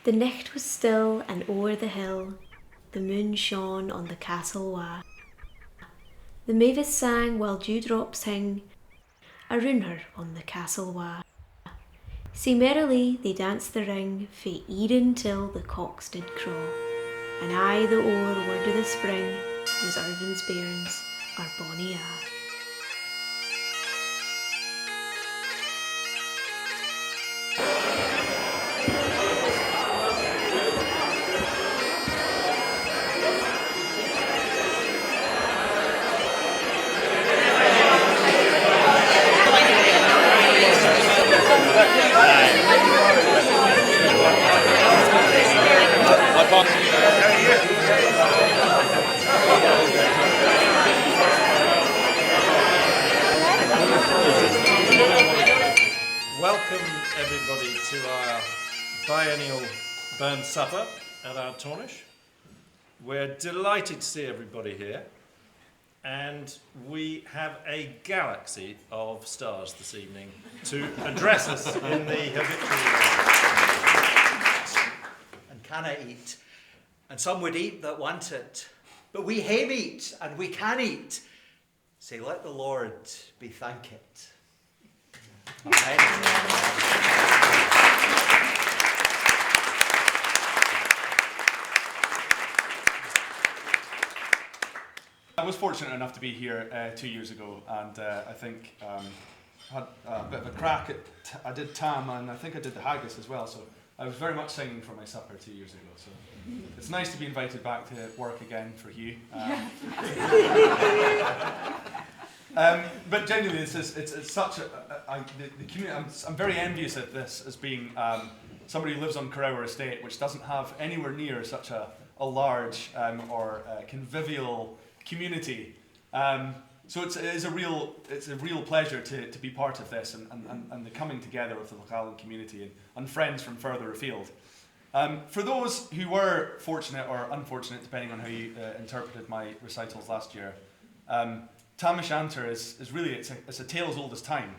The nicht was still, and o'er the hill the moon shone on the castle wa. The mavis sang while dewdrops hing around her on the castle wa. Sae merrily they danced the ring fae even till the cocks did crow. And aye the o'er word of the spring was Irvin's bairns, our bonny ah. Welcome everybody to our biennial burn supper at Ardtornish. We're delighted to see everybody here, and we have a galaxy of stars this evening to address us in the habitual way. And canna eat, and some would eat that want it, but we have eat and we can eat. Say, let the Lord be thanked. Amen. I was fortunate enough to be here 2 years ago, and I think had a bit of a crack at. I did Tam, and I think I did the haggis as well. So I was very much singing for my supper 2 years ago. So it's nice to be invited back to work again for Hugh. But genuinely, it's such a the community. I'm very envious of this as being somebody who lives on Carrower Estate, which doesn't have anywhere near such a large or convivial community. So it's a real pleasure to be part of this and the coming together of the Lochalan community and friends from further afield. For those who were fortunate or unfortunate, depending on how you interpreted my recitals last year, Tam O'Shanter is really it's a tale as old as time.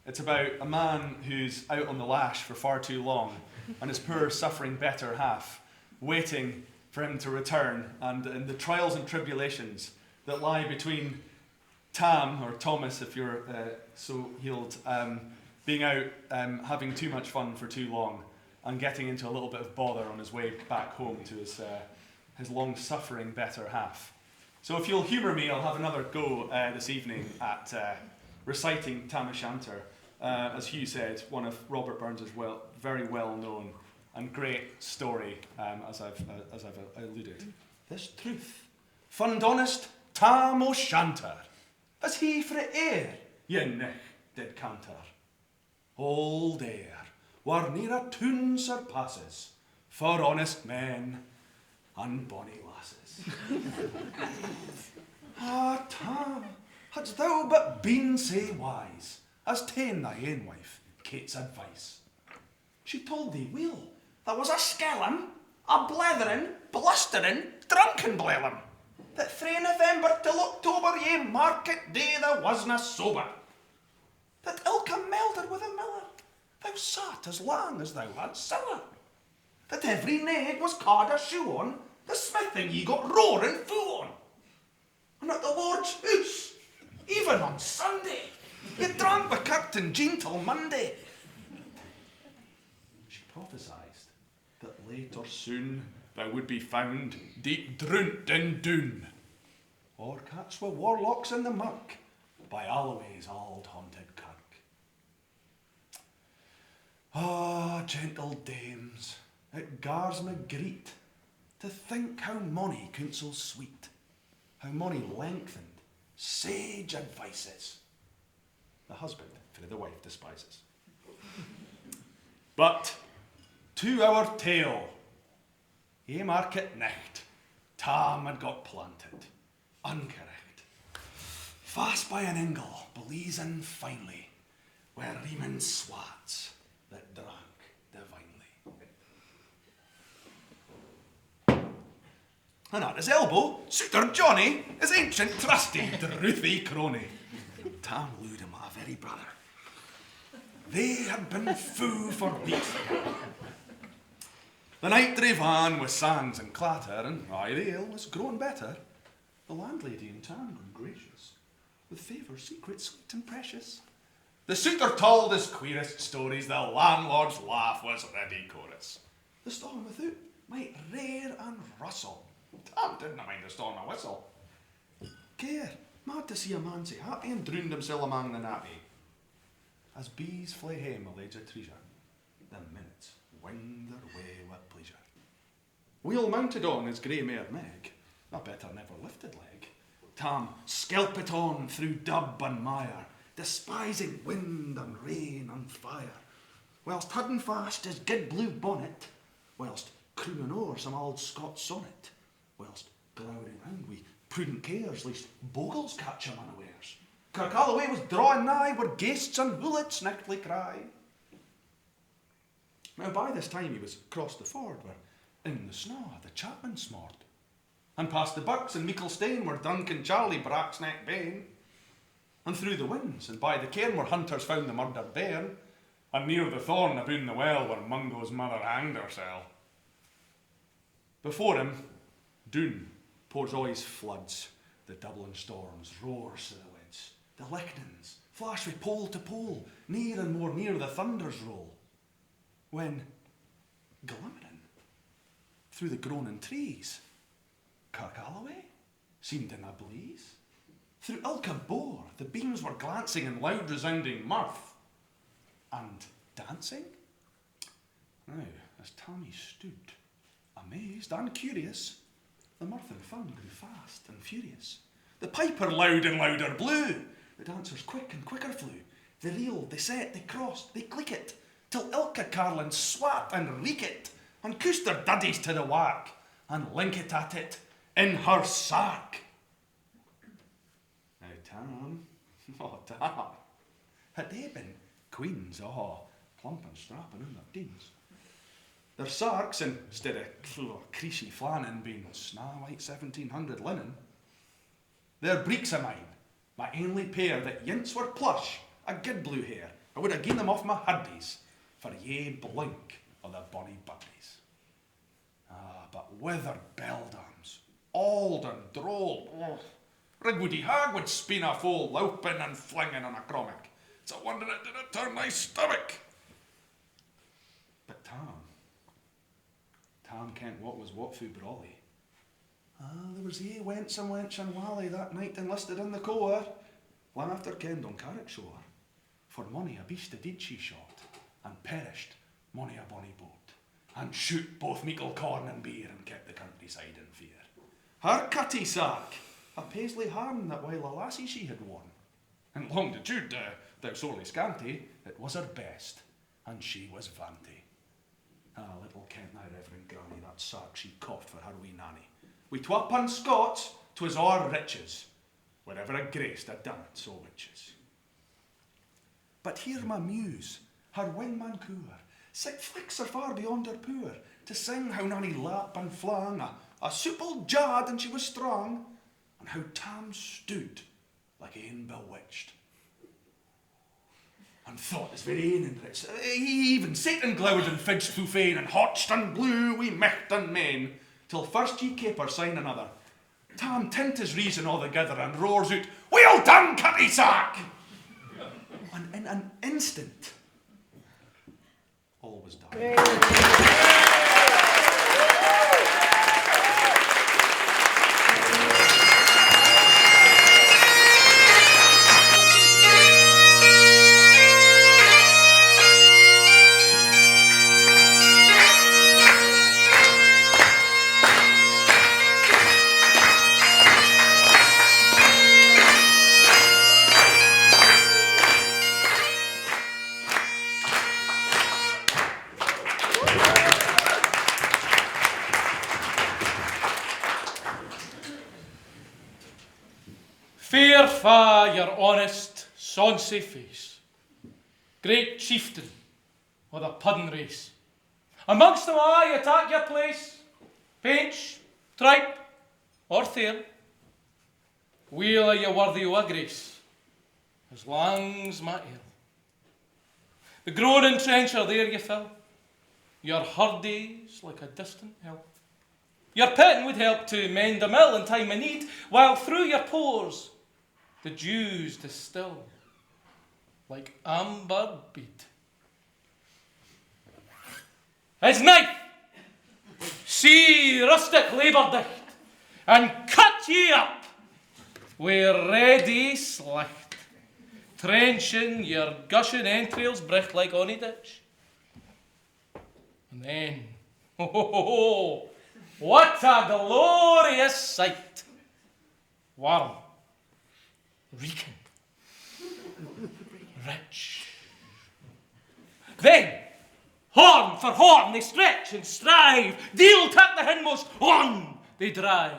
It's about a man who's out on the lash for far too long, and his poor suffering better half waiting for him to return, and the trials and tribulations that lie between Tam, or Thomas if you're so healed, being out having too much fun for too long and getting into a little bit of bother on his way back home to his long-suffering better half. So if you'll humour me, I'll have another go this evening at reciting Tam O'Shanter. As Hugh said, one of Robert Burns' very well-known and great story, as I've alluded. This truth, fund honest Tam O'Shanter, as he fra air ye nicht did canter. Old air, where near a tune surpasses, for honest men and bonny lasses. Ah, Tam, hadst thou but been sae wise as ta'en thy ain wife Kate's advice. She told thee weel there was a skellum, a blethering, blustering, drunken blellum, that frae November till October ye market day there wasna sober. That ilka melder with a miller, thou sat as long as thou had siller. That every naig was card a shoe on, the smithing ye got roaring foo on. And at the Lord's house, even on Sunday, ye drank with Captain Jean till Monday. She prophesied that late or soon thou would be found deep droont in Doon, or catch wi' warlocks in the muck by Alloway's auld haunted kirk. Ah, gentle dames, it gars me greet to think how mony counsels sweet, how mony lengthened, sage advices the husband for the wife despises. But to our tale, ye market nicht, Tam had got planted, uncorrect, fast by an ingle, blazing finely, where Riemann swats that drank divinely. And at his elbow, Suitor Johnny, his ancient trusty, drouthy crony. Tam lewed him a very brother. They had been fou for weeks. The night drave on with sangs and clatter, and aye, the ale was growing better. The landlady in town grew gracious, with favours secret, sweet and precious. The suitor told his queerest stories, the landlord's laugh was ready chorus. The storm without might rear and rustle. Tam didn't mind the storm a whistle. Care, mad to see a man sae happy and drowned himself among the nappy. As bees fly hame a ledge of treasure, the minutes winged their way with pleasure. Wheel mounted on his grey mare Meg, a better never lifted leg. Tam skelpit on through dub and mire, despising wind and rain and fire, whilst hudding fast his gid blue bonnet, whilst crooning o'er some old Scots sonnet, whilst glowering round wi' prudent cares lest bogles catch him unawares. Kirkalloway was drawing nigh where ghasts and hoolits nectly cry. Now by this time he was crossed the ford where in the snow the chapman smored, and past the Bucks and Meeklestane where drunken Charlie Bracksneck bane, and through the winds and by the cairn where hunters found the murdered bairn, and near the thorn aboon the well where Mungo's mother hanged hersel. Before him, Doon pours oi's floods, the Dublin storms roars to the winds, the lichtnings flash wi' pole to pole, near and more near the thunders roll, when, glimmering through the groaning trees, Kirkalloway seemed in a blaze. Through ilka bore the beams were glancing in loud resounding mirth and dancing. Now, as Tammy stood, amazed and curious, the mirth and fun grew fast and furious. The piper loud and louder blew, the dancers quick and quicker flew. They reeled, they set, they crossed, they click it, till ilka carlin swat and reek it, and coosed their duddies to the whack, and link it at it in her sack. Now Tam, oh Tam, had they been queens, oh, plump and strapping in their teens. Their sarks, instead of creasy flannin being sna white 1700 linen, their breeks o' mine, my only pair that yints were plush, a good blue hair, I would have given them off my huddies, for ye blink o' the bonny buddies. Ah, but withered beldams, auld and droll, oh, Rigwoody hag would spin a foal, louping and flinging on a cromick. It's a wonder it didn't turn my stomach. But Tam kent what was what fu brawly. There was ye wench and wally that night enlisted in the corps, long after kenned on Carrickshore. For mony a beast a did she shot, and perished mony a bonny boat, and shoot both meikle corn and beer, and kept the countryside in fear. Her cutty sark, a paisley harm that while a lassie she had worn, and longitude, though sorely scanty, it was her best, and she was vanity. Ah, little kent thy reverend granny that sark she coughed for her wee nanny. Wi' twapun Scots, 'twas our riches, wherever a grace that done it so witches. But here my muse, her wingman cour, sick flicks her far beyond her poor, to sing how Nanny lap and flang, a supple jad and she was strong, and how Tam stood like ane bewitched. And thought his very ain enriched, even Satan glowered and fidged fu fain, and hotched and blew wi' micht and main, till first ye caper sign another. Tam tint his reason altogether and roars out, "Well done, cutty sack!" And in an instant, all was done. Fair fa your honest, sonsy face, great chieftain o' the puddin' race. Amongst them all you tak your place, painch, tripe, or thair. Weel are you worthy o' a grace, as lang's my ale. The groaning trencher there you fill, Your hurdies like a distant hill. Your pen would help to mend a mill in time of need, while through your pores the dews distill like amber bead. His knife, see rustic labour dicht, and cut ye up wi' ready slicht, trenching your gushing entrails bricht like ony ditch. And then, what a glorious sight! Warm, reeking, rich. Then, horn for horn they stretch and strive, deal tak the hindmost, on they drive,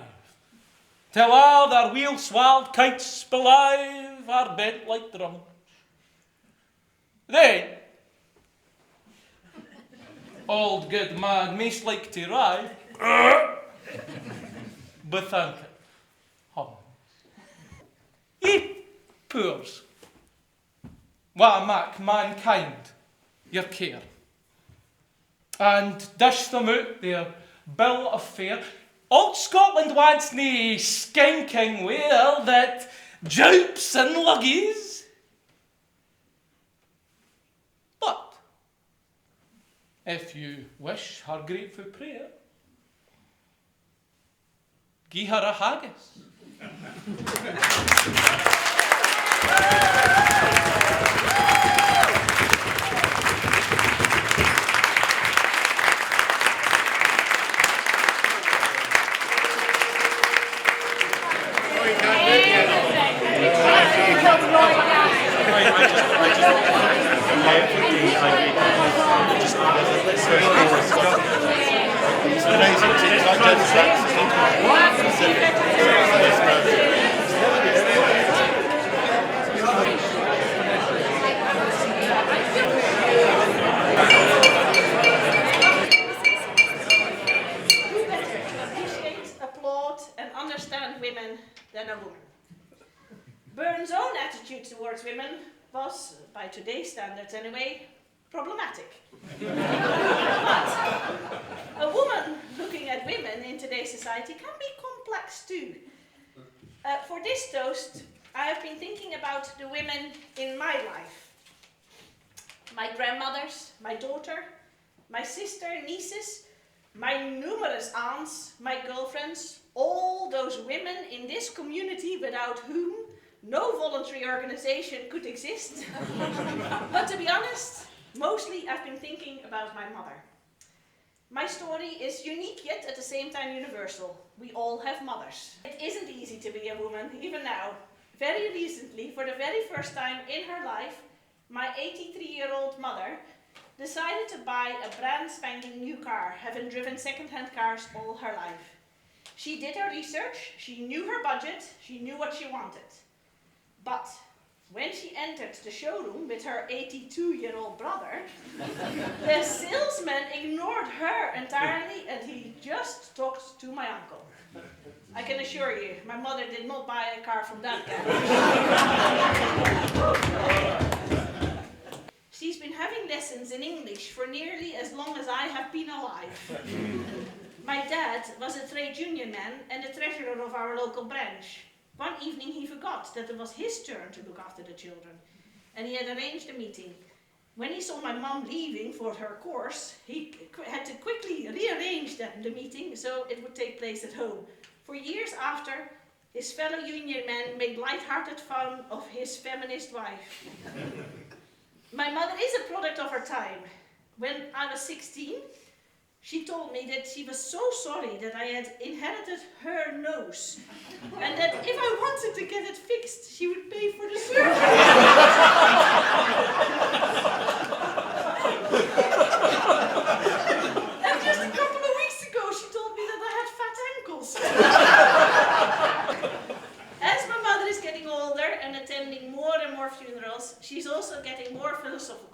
till all their wheel-swalled kites belive are bent like drums. Then, old good man maist like to ride, bethink it, hum. Ye poors, what mak mankind your care, and dish them out their bill of fare. Old Scotland wants nae skinking whale that jupes and luggies. But if you wish her grateful prayer, gie her a haggis. Applaud and understand women than a woman. Burns' own attitude towards women was, by today's standards anyway, problematic. But a woman looking at women in today's society can be complex too. For this toast, I have been thinking about the women in my life. My grandmothers, my daughter, my sister, nieces, my numerous aunts, my girlfriends, all those women in this community without whom no voluntary organization could exist. But to be honest, mostly I've been thinking about my mother. My story is unique yet at the same time universal. We all have mothers. It isn't easy to be a woman, even now. Very recently, for the very first time in her life, my 83-year-old mother decided to buy a brand spanking new car, having driven second-hand cars all her life. She did her research, she knew her budget, she knew what she wanted. But when she entered the showroom with her 82-year-old brother, the salesman ignored her entirely and he just talked to my uncle. I can assure you, my mother did not buy a car from that guy. She's been having lessons in English for nearly as long as I have been alive. My dad was a trade union man and the treasurer of our local branch. One evening he forgot that it was his turn to look after the children, and he had arranged a meeting. When he saw my mum leaving for her course, he had to quickly rearrange the meeting so it would take place at home. For years after, his fellow union men made light-hearted fun of his feminist wife. My mother is a product of her time. When I was 16, she told me that she was so sorry that I had inherited her nose, and that if I wanted to get it fixed, she would pay for the surgery. And just a couple of weeks ago, she told me that I had fat ankles. As my mother is getting older and attending more and more funerals, she's also getting more philosophical.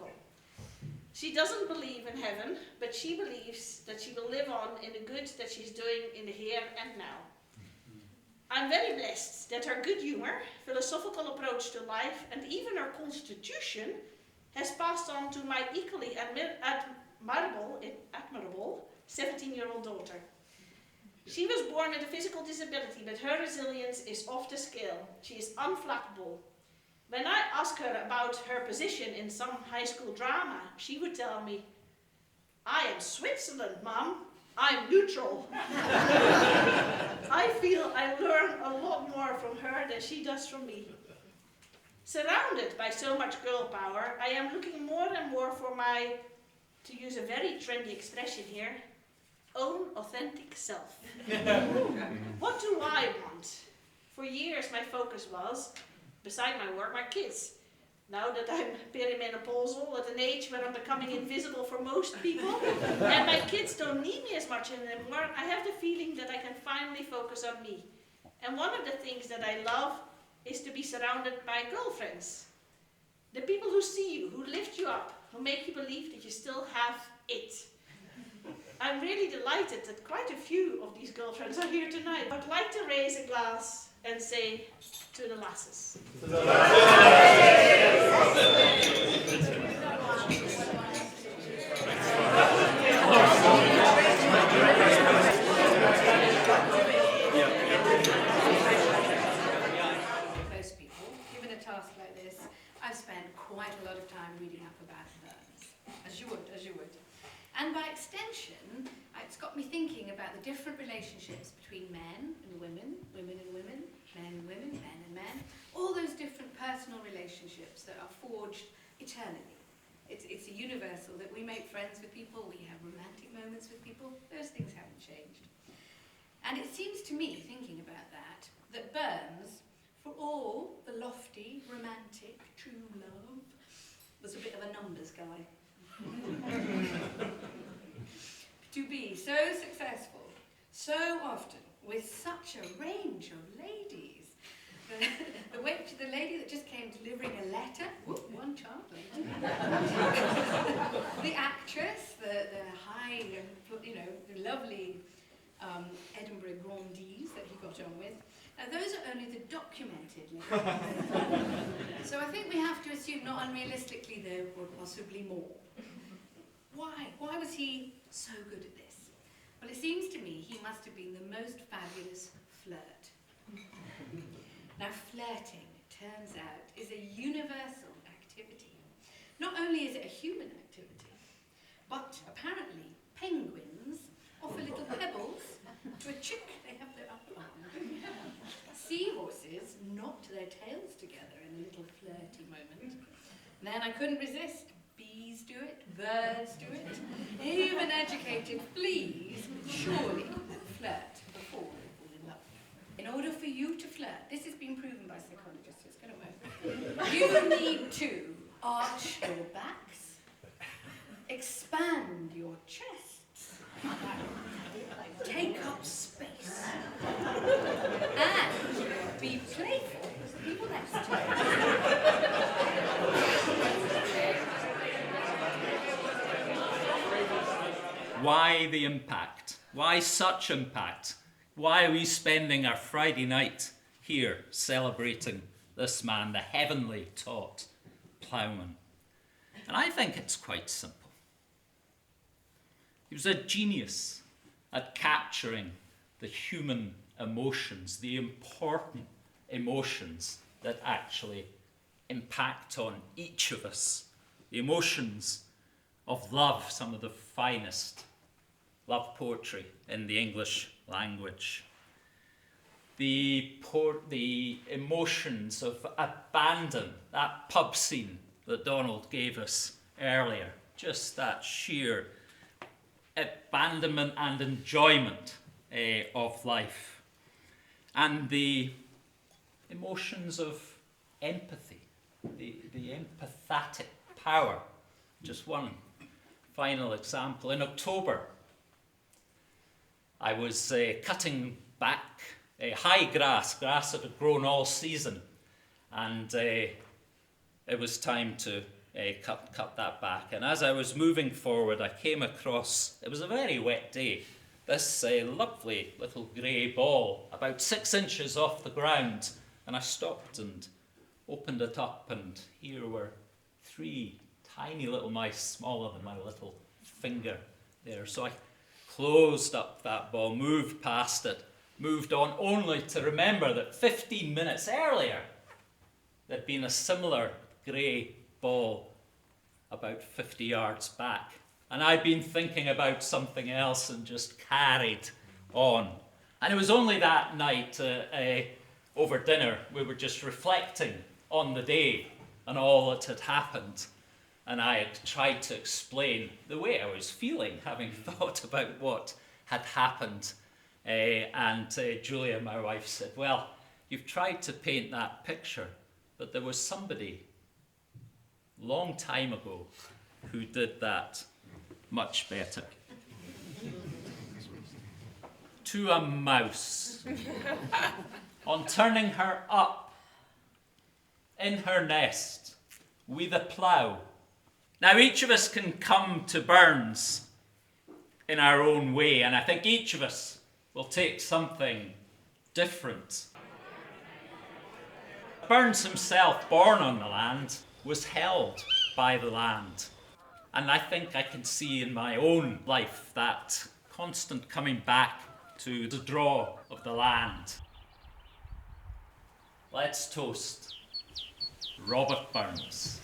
She doesn't believe in heaven, but she believes that she will live on in the good that she's doing in the here and now. I'm very blessed that her good humor, philosophical approach to life, and even her constitution has passed on to my equally admirable admirable 17-year-old daughter. She was born with a physical disability, but her resilience is off the scale. She is unflappable. When I ask her about her position in some high school drama, she would tell me, "I am Switzerland, Mum. I'm neutral." I feel I learn a lot more from her than she does from me. Surrounded by so much girl power, I am looking more and more for my, to use a very trendy expression here, own authentic self. What do I want? For years my focus was, beside my work, my kids. Now that I'm perimenopausal at an age where I'm becoming invisible for most people, and my kids don't need me as much anymore, I have the feeling that I can finally focus on me. And one of the things that I love is to be surrounded by girlfriends. The people who see you, who lift you up, who make you believe that you still have it. I'm really delighted that quite a few of these girlfriends are here tonight. I'd like to raise a glass and say, to the lasses. Most people, given a task like this, I've spent quite a lot of time reading up about burns, as you would. And by extension, it's got me thinking about the different relationships between men and women, women and women, men and women, men and men, all those different personal relationships that are forged eternally. It's a universal that we make friends with people, we have romantic moments with people, those things haven't changed. And it seems to me, thinking about that Burns, for all the lofty, romantic, true love, was a bit of a numbers guy. To be so successful, so often, with such a range of ladies. The lady that just came delivering a letter, whoop, one child. The actress, the high, the lovely Edinburgh grandees that he got on with. Now those are only the documented ladies. So I think we have to assume, not unrealistically though, or possibly more. Why? Why was he so good at this? Well, it seems to me he must have been the most fabulous flirt. Now, flirting, it turns out, is a universal activity. Not only is it a human activity, but apparently penguins offer little pebbles to a chick they have their upper arm. Seahorses knot their tails together in a little flirty moment. Then I couldn't resist. Bees do it, birds do it, even educated fleas surely flirt before they fall in love. In order for you to flirt, this has been proven by psychologists, it's going to work. You need to arch your backs, expand your chests, take up space, and be playful with the people next to you. Why the impact? Why such impact? Why are we spending our Friday night here celebrating this man, the heavenly taught ploughman? And I think it's quite simple. He was a genius at capturing the human emotions, the important emotions that actually impact on each of us. The emotions of love, some of the finest love poetry in the English language. The emotions of abandon, that pub scene that Donald gave us earlier, just that sheer abandonment and enjoyment of life. And the emotions of empathy, the empathetic power. Just one final example. In October, I was cutting back high grass that had grown all season, and it was time to cut that back. And as I was moving forward, I came across, it was a very wet day, this lovely little grey ball about 6 inches off the ground, and I stopped and opened it up, and here were 3 tiny little mice, smaller than my little finger, there. So I closed up that ball, moved past it, moved on, only to remember that 15 minutes earlier there'd been a similar grey ball about 50 yards back. And I'd been thinking about something else and just carried on. And it was only that night, over dinner, we were just reflecting on the day and all that had happened. And I had tried to explain the way I was feeling, having thought about what had happened. And Julia, my wife, said, well, you've tried to paint that picture, but there was somebody long time ago who did that much better. To a mouse, on turning her up in her nest with a plough. Now each of us can come to Burns in our own way, and I think each of us will take something different. Burns himself, born on the land, was held by the land. And I think I can see in my own life that constant coming back to the draw of the land. Let's toast Robert Burns.